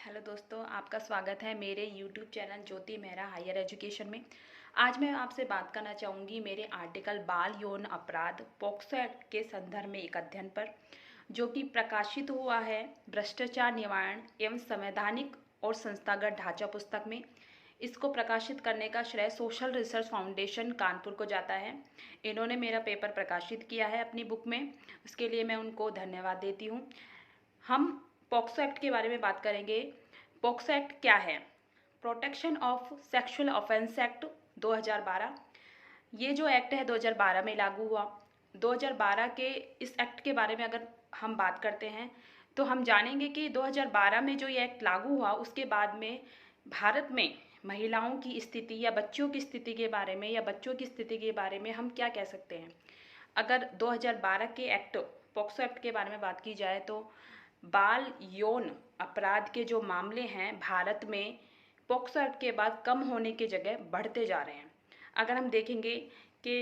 Hello दोस्तों, आपका स्वागत है मेरे यूट्यूब चैनल ज्योति मेहरा हायर एजुकेशन में। आज मैं आपसे बात करना चाहूँगी मेरे आर्टिकल बाल यौन अपराध पॉक्सो एक्ट के संदर्भ में एक अध्ययन पर, जो कि प्रकाशित हुआ है भ्रष्टाचार निवारण एवं संवैधानिक और संस्थागत ढांचा पुस्तक में। इसको प्रकाशित करने का श्रेय सोशल रिसर्च फाउंडेशन कानपुर को जाता है। इन्होंने मेरा पेपर प्रकाशित किया है अपनी बुक में, उसके लिए मैं उनको धन्यवाद देती हूँ। हम पॉक्सो एक्ट के बारे में बात करेंगे। पॉक्सो एक्ट क्या है? Protection of sexual offence act 2012। ये जो एक्ट है 2012 में लागू हुआ। 2012 के इस एक्ट के बारे में अगर हम बात करते हैं तो हम जानेंगे कि 2012 में जो ये एक्ट लागू हुआ उसके बाद में भारत में महिलाओं की स्थिति या बच्चों की स्थिति के बारे में या बच्चों की स्थिति के बारे में हम क्या कह सकते हैं। अगर 2012 के एक्ट पॉक्सो एक्ट के बारे में बात की जाए तो बाल यौन अपराध के जो मामले हैं भारत में पॉक्सो एक्ट के बाद कम होने की जगह बढ़ते जा रहे हैं। अगर हम देखेंगे कि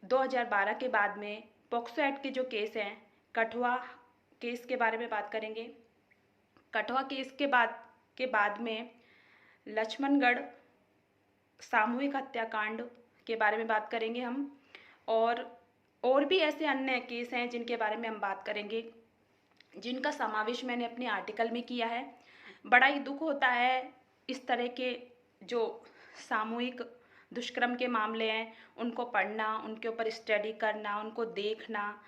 2012 के बाद में पॉक्सो एक्ट के जो केस हैं, कठुआ केस के बारे में बात करेंगे। कठुआ केस के बाद में लक्ष्मणगढ़ सामूहिक हत्याकांड के बारे में बात करेंगे हम, और भी ऐसे अन्य केस हैं जिनके बारे में हम बात करेंगे, जिनका समावेश मैंने अपने आर्टिकल में किया है। बड़ा ही दुख होता है इस तरह के जो सामूहिक दुष्कर्म के मामले हैं उनको पढ़ना, उनके ऊपर स्टडी करना, उनको देखना।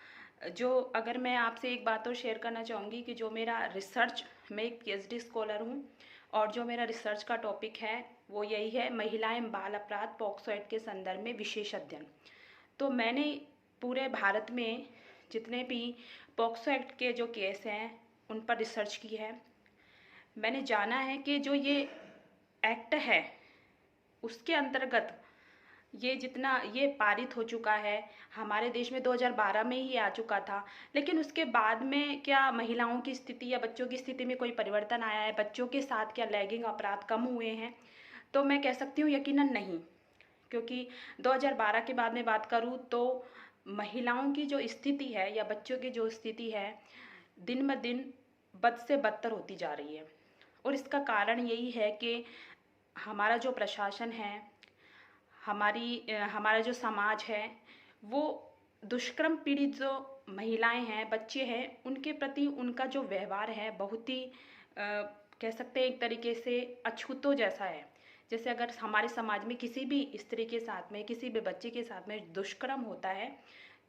जो अगर मैं आपसे एक बात और शेयर करना चाहूँगी कि जो मेरा रिसर्च, मैं एक PhD स्कॉलर हूँ और जो मेरा रिसर्च का टॉपिक है वो यही है, महिलाएं बाल अपराध पॉक्सो एक्ट के संदर्भ में विशेष अध्ययन। तो मैंने पूरे भारत में जितने भी पॉक्सो एक्ट के जो केस हैं उन पर रिसर्च की है। मैंने जाना है कि जो ये एक्ट है उसके अंतर्गत ये पारित हो चुका है, हमारे देश में 2012 में ही आ चुका था, लेकिन उसके बाद में क्या महिलाओं की स्थिति या बच्चों की स्थिति में कोई परिवर्तन आया है? बच्चों के साथ क्या लैंगिक अपराध कम हुए हैं? तो मैं कह सकती हूँ यकीनन नहीं, क्योंकि 2012 के बाद में बात करूँ तो महिलाओं की जो स्थिति है या बच्चों की जो स्थिति है दिन ब दिन बद से बदतर होती जा रही है। और इसका कारण यही है कि हमारा जो प्रशासन है, हमारा जो समाज है, वो दुष्कर्म पीड़ित जो महिलाएं हैं, बच्चे हैं, उनके प्रति उनका जो व्यवहार है बहुत ही कह सकते हैं एक तरीके से अछूतों जैसा है। जैसे अगर हमारे समाज में किसी भी स्त्री के साथ में, किसी भी बच्चे के साथ में दुष्कर्म होता है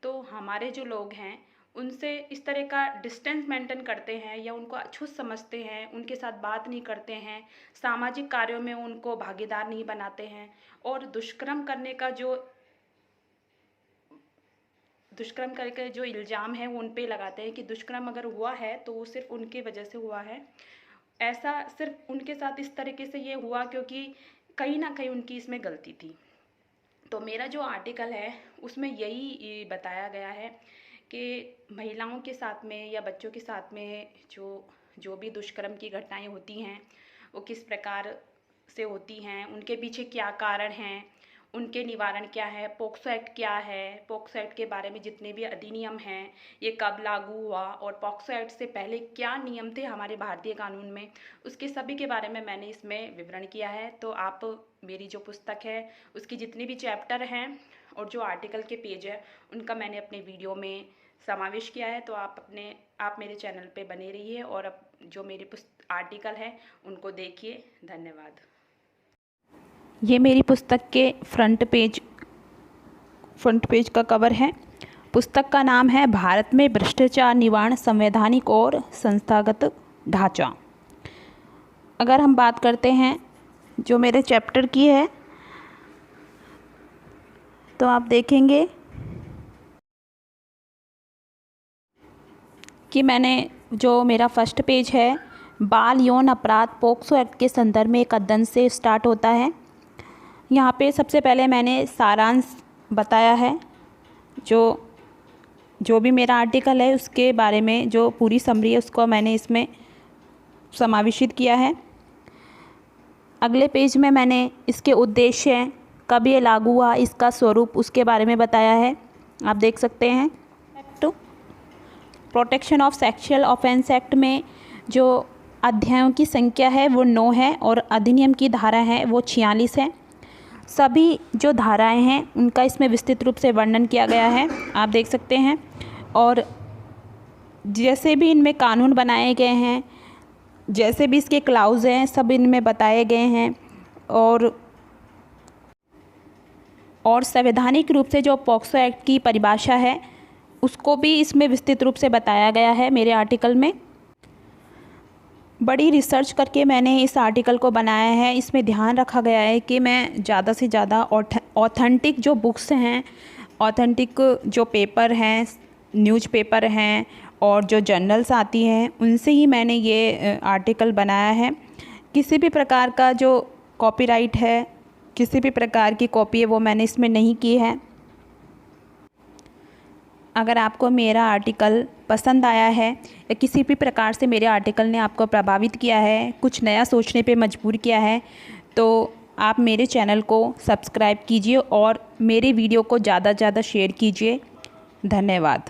तो हमारे जो लोग हैं उनसे इस तरह का डिस्टेंस मेंटेन करते हैं या उनको अछूत समझते हैं, उनके साथ बात नहीं करते हैं, सामाजिक कार्यों में उनको भागीदार नहीं बनाते हैं। और दुष्कर्म करके जो इल्ज़ाम है वो उन पे लगाते हैं कि दुष्कर्म अगर हुआ है तो वो सिर्फ उनके वजह से हुआ है। ऐसा सिर्फ उनके साथ इस तरीके से ये हुआ क्योंकि कहीं ना कहीं उनकी इसमें गलती थी। तो मेरा जो आर्टिकल है उसमें यही बताया गया है कि महिलाओं के साथ में या बच्चों के साथ में जो भी दुष्कर्म की घटनाएं होती हैं वो किस प्रकार से होती हैं, उनके पीछे क्या कारण हैं, उनके निवारण क्या है, पॉक्सो एक्ट क्या है, पॉक्सो एक्ट के बारे में जितने भी अधिनियम हैं ये कब लागू हुआ और पॉक्सो एक्ट से पहले क्या नियम थे हमारे भारतीय कानून में, उसके सभी के बारे में मैंने इसमें विवरण किया है। तो आप मेरी जो पुस्तक है उसकी जितनी भी चैप्टर हैं और जो आर्टिकल के पेज है उनका मैंने अपने वीडियो में समावेश किया है। तो आप मेरे चैनल पे बने रहिए और अब जो मेरे आर्टिकल है उनको देखिए। धन्यवाद। ये मेरी पुस्तक के फ्रंट पेज का कवर है। पुस्तक का नाम है भारत में भ्रष्टाचार निवारण संवैधानिक और संस्थागत ढांचा। अगर हम बात करते हैं जो मेरे चैप्टर की है तो आप देखेंगे कि जो मेरा फर्स्ट पेज है बाल यौन अपराध पॉक्सो एक्ट के संदर्भ में एक अध्ययन से स्टार्ट होता है। यहाँ पे सबसे पहले मैंने सारांश बताया है, जो भी मेरा आर्टिकल है उसके बारे में जो पूरी समरी है उसको मैंने इसमें समावेशित किया है। अगले पेज में मैंने इसके उद्देश्य, कब ये लागू हुआ, इसका स्वरूप, उसके बारे में बताया है। आप देख सकते हैं। Protection of sexual offence act में जो अध्यायों की संख्या है वो 9 है और अधिनियम की धारा है वो 46 है। सभी जो धाराएं हैं उनका इसमें विस्तृत रूप से वर्णन किया गया है, आप देख सकते हैं। और जैसे भी इनमें कानून बनाए गए हैं, जैसे भी इसके क्लाउज हैं, सब इनमें बताए गए हैं। और संवैधानिक रूप से जो पॉक्सो एक्ट की परिभाषा है उसको भी इसमें विस्तृत रूप से बताया गया है मेरे आर्टिकल में। बड़ी रिसर्च करके मैंने इस आर्टिकल को बनाया है। इसमें ध्यान रखा गया है कि मैं ज़्यादा से ज़्यादा ऑथेंटिक जो बुक्स हैं, ऑथेंटिक जो पेपर हैं, न्यूज़पेपर हैं और जो जर्नल्स आती हैं, उनसे ही मैंने ये आर्टिकल बनाया है। किसी भी प्रकार का जो कॉपीराइट है, किसी भी प्रकार की कॉपी है वो मैंने इसमें नहीं की है। अगर आपको मेरा आर्टिकल पसंद आया है या किसी भी प्रकार से मेरे आर्टिकल ने आपको प्रभावित किया है, कुछ नया सोचने पे मजबूर किया है, तो आप मेरे चैनल को सब्सक्राइब कीजिए और मेरे वीडियो को ज़्यादा से ज़्यादा शेयर कीजिए। धन्यवाद।